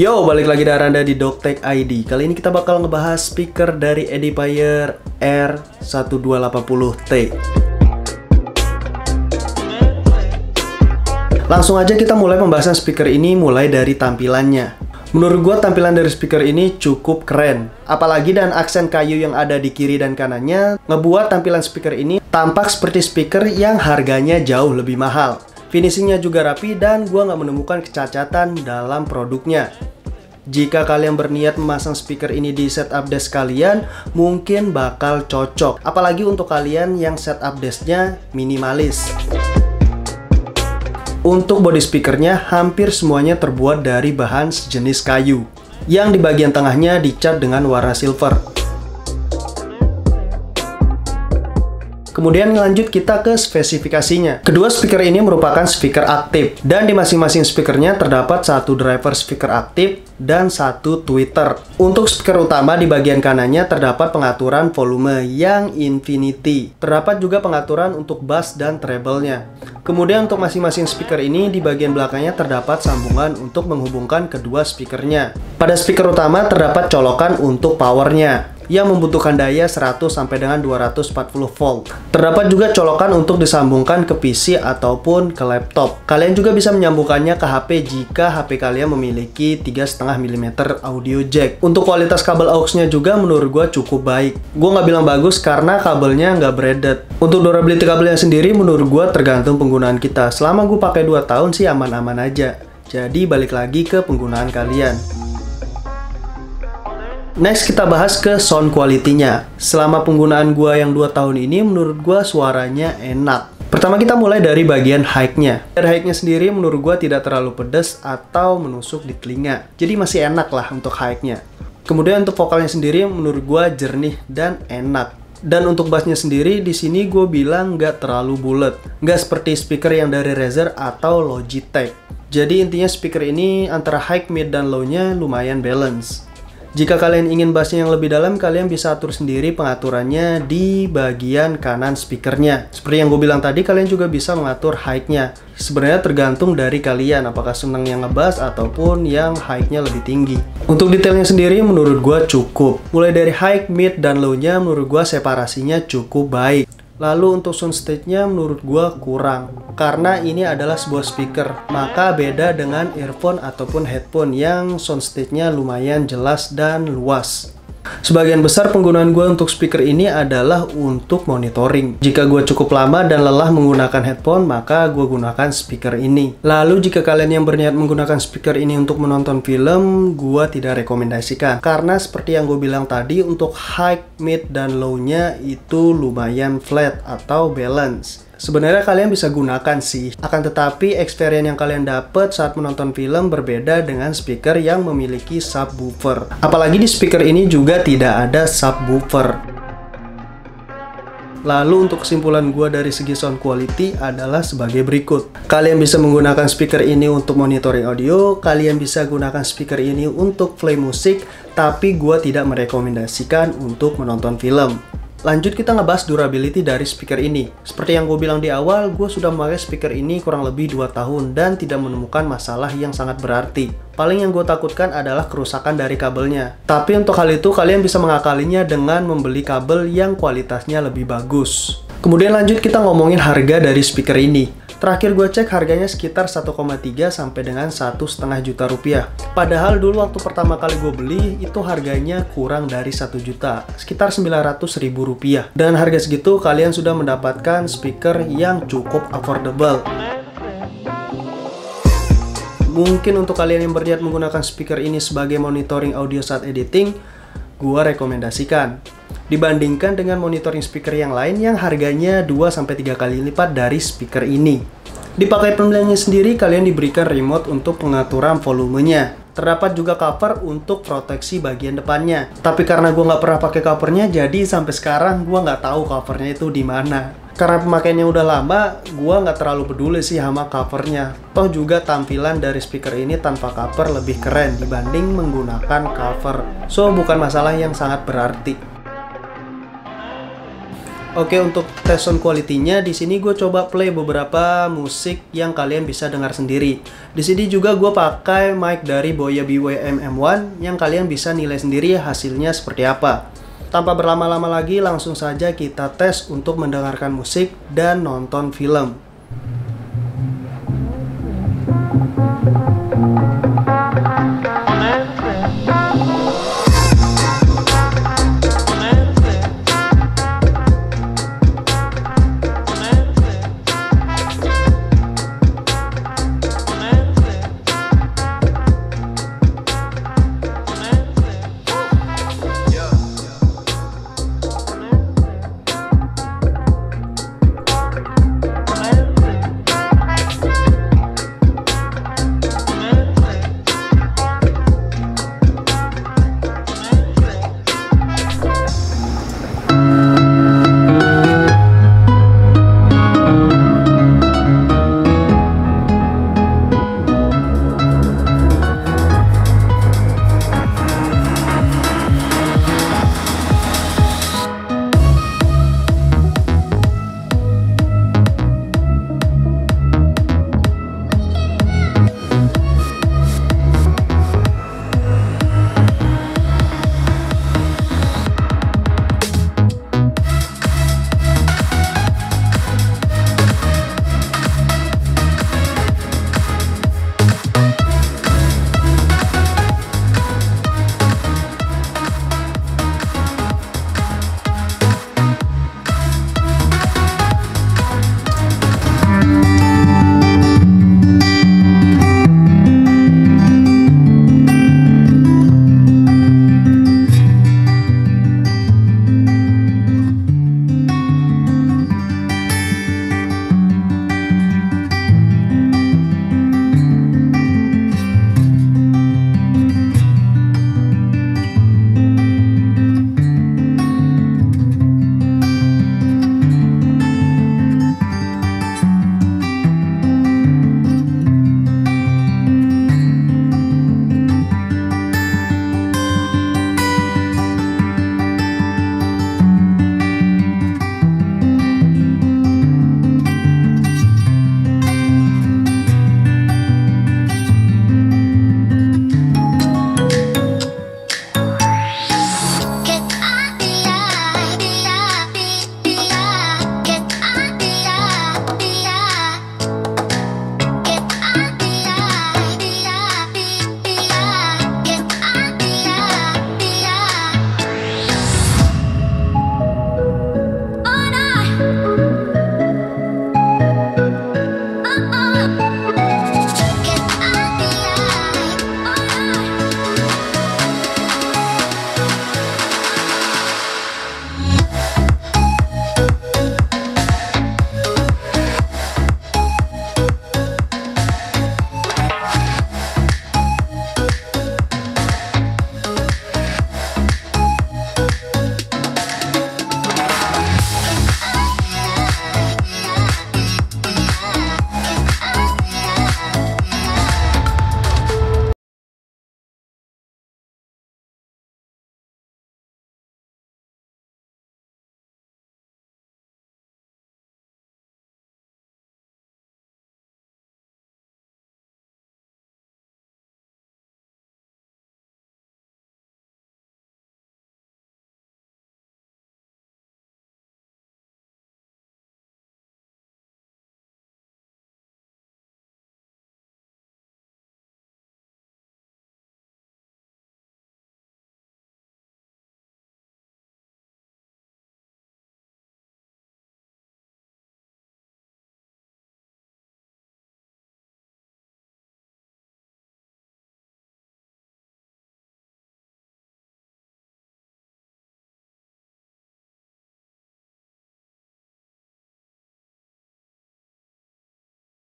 Yo, balik lagi dengan Anda di Doktek ID. Kali ini kita bakal ngebahas speaker dari Edifier R1280T. Langsung aja kita mulai pembahasan speaker ini mulai dari tampilannya. Menurut gua tampilan dari speaker ini cukup keren. Apalagi dan aksen kayu yang ada di kiri dan kanannya ngebuat tampilan speaker ini tampak seperti speaker yang harganya jauh lebih mahal. Finishingnya juga rapi dan gua nggak menemukan kecacatan dalam produknya. Jika kalian berniat memasang speaker ini di setup desk kalian, mungkin bakal cocok. Apalagi untuk kalian yang setup desknya minimalis. Untuk body speakernya hampir semuanya terbuat dari bahan sejenis kayu, yang di bagian tengahnya dicat dengan warna silver. Kemudian lanjut kita ke spesifikasinya. Kedua speaker ini merupakan speaker aktif, dan di masing-masing speakernya terdapat satu driver speaker aktif dan satu tweeter. Untuk speaker utama di bagian kanannya terdapat pengaturan volume yang infinity. Terdapat juga pengaturan untuk bass dan treble-nya. Kemudian untuk masing-masing speaker ini di bagian belakangnya terdapat sambungan untuk menghubungkan kedua speakernya. Pada speaker utama terdapat colokan untuk powernya yang membutuhkan daya 100 sampai dengan 240 volt. Terdapat juga colokan untuk disambungkan ke PC ataupun ke laptop. Kalian juga bisa menyambungkannya ke HP jika HP kalian memiliki 3,5 mm audio jack. Untuk kualitas kabel aux-nya juga menurut gue cukup baik. Gue nggak bilang bagus karena kabelnya nggak braided. Untuk durability kabelnya sendiri menurut gue tergantung penggunaan kita. Selama gue pakai 2 tahun sih aman-aman aja. Jadi balik lagi ke penggunaan kalian. Next kita bahas ke sound quality-nya. Selama penggunaan gua yang 2 tahun ini menurut gua suaranya enak. Pertama kita mulai dari bagian high-nya. Dari high-nya sendiri menurut gua tidak terlalu pedas atau menusuk di telinga. Jadi masih enak lah untuk high-nya. Kemudian untuk vokalnya sendiri menurut gua jernih dan enak. Dan untuk bassnya sendiri di sini gue bilang nggak terlalu bulat, nggak seperti speaker yang dari Razer atau Logitech. Jadi intinya speaker ini antara high, mid, dan low-nya lumayan balance. Jika kalian ingin bassnya yang lebih dalam, kalian bisa atur sendiri pengaturannya di bagian kanan speakernya. Seperti yang gue bilang tadi, kalian juga bisa mengatur high-nya. Sebenarnya tergantung dari kalian, apakah senang yang ngebass ataupun yang high-nya lebih tinggi. Untuk detailnya sendiri menurut gue cukup. Mulai dari high, mid, dan low-nya menurut gue separasinya cukup baik. Lalu untuk soundstage-nya menurut gua kurang, karena ini adalah sebuah speaker, maka beda dengan earphone ataupun headphone yang soundstage-nya lumayan jelas dan luas. Sebagian besar penggunaan gua untuk speaker ini adalah untuk monitoring. Jika gua cukup lama dan lelah menggunakan headphone, maka gua gunakan speaker ini. Lalu jika kalian yang berniat menggunakan speaker ini untuk menonton film, gua tidak rekomendasikan. Karena seperti yang gue bilang tadi, untuk high, mid, dan low-nya itu lumayan flat atau balance. Sebenarnya kalian bisa gunakan sih, akan tetapi experience yang kalian dapat saat menonton film berbeda dengan speaker yang memiliki subwoofer. Apalagi di speaker ini juga tidak ada subwoofer. Lalu untuk kesimpulan gue dari segi sound quality adalah sebagai berikut. Kalian bisa menggunakan speaker ini untuk monitoring audio, kalian bisa gunakan speaker ini untuk play musik, tapi gue tidak merekomendasikan untuk menonton film. Lanjut kita ngebahas durability dari speaker ini. Seperti yang gue bilang di awal, gue sudah memakai speaker ini kurang lebih 2 tahun dan tidak menemukan masalah yang sangat berarti. Paling yang gue takutkan adalah kerusakan dari kabelnya. Tapi untuk hal itu kalian bisa mengakalinya dengan membeli kabel yang kualitasnya lebih bagus. Kemudian lanjut kita ngomongin harga dari speaker ini. Terakhir gue cek harganya sekitar 1,3 sampai dengan 1,5 juta rupiah. Padahal dulu waktu pertama kali gue beli itu harganya kurang dari 1 juta, sekitar 900.000 rupiah. Dan harga segitu kalian sudah mendapatkan speaker yang cukup affordable. Mungkin untuk kalian yang berniat menggunakan speaker ini sebagai monitoring audio saat editing, gue rekomendasikan. Dibandingkan dengan monitoring speaker yang lain yang harganya 2-3 kali lipat dari speaker ini. Di paket pembeliannya sendiri kalian diberikan remote untuk pengaturan volumenya. Terdapat juga cover untuk proteksi bagian depannya. Tapi karena gue nggak pernah pakai covernya, jadi sampai sekarang gue nggak tahu covernya itu di mana. Karena pemakaiannya udah lama, gue nggak terlalu peduli sih sama covernya. Toh juga tampilan dari speaker ini tanpa cover lebih keren dibanding menggunakan cover. So bukan masalah yang sangat berarti. Oke, untuk tes sound quality-nya di sini gue coba play beberapa musik yang kalian bisa dengar sendiri. Di sini juga gue pakai mic dari Boya BWM M1 yang kalian bisa nilai sendiri hasilnya seperti apa. Tanpa berlama-lama lagi, langsung saja kita tes untuk mendengarkan musik dan nonton film.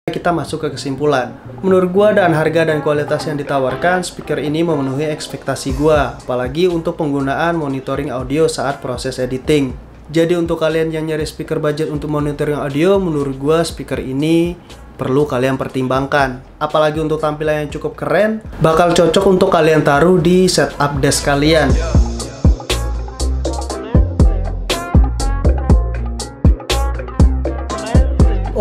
Kita masuk ke kesimpulan. Menurut gua dan harga dan kualitas yang ditawarkan, speaker ini memenuhi ekspektasi gua, apalagi untuk penggunaan monitoring audio saat proses editing. Jadi untuk kalian yang nyari speaker budget untuk monitoring audio, menurut gua speaker ini perlu kalian pertimbangkan. Apalagi untuk tampilan yang cukup keren, bakal cocok untuk kalian taruh di setup desk kalian.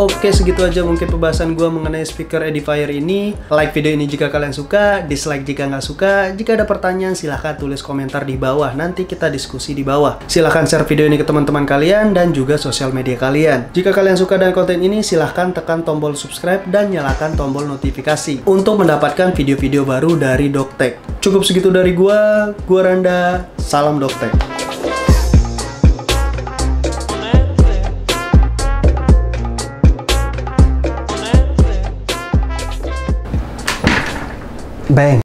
Oke, segitu aja mungkin pembahasan gue mengenai speaker edifier ini. Like video ini jika kalian suka, dislike jika nggak suka. Jika ada pertanyaan silahkan tulis komentar di bawah, nanti kita diskusi di bawah. Silahkan share video ini ke teman-teman kalian dan juga sosial media kalian. Jika kalian suka dengan konten ini, silahkan tekan tombol subscribe dan nyalakan tombol notifikasi untuk mendapatkan video-video baru dari Doktek. Cukup segitu dari gua Randa, salam Doktek. Bang.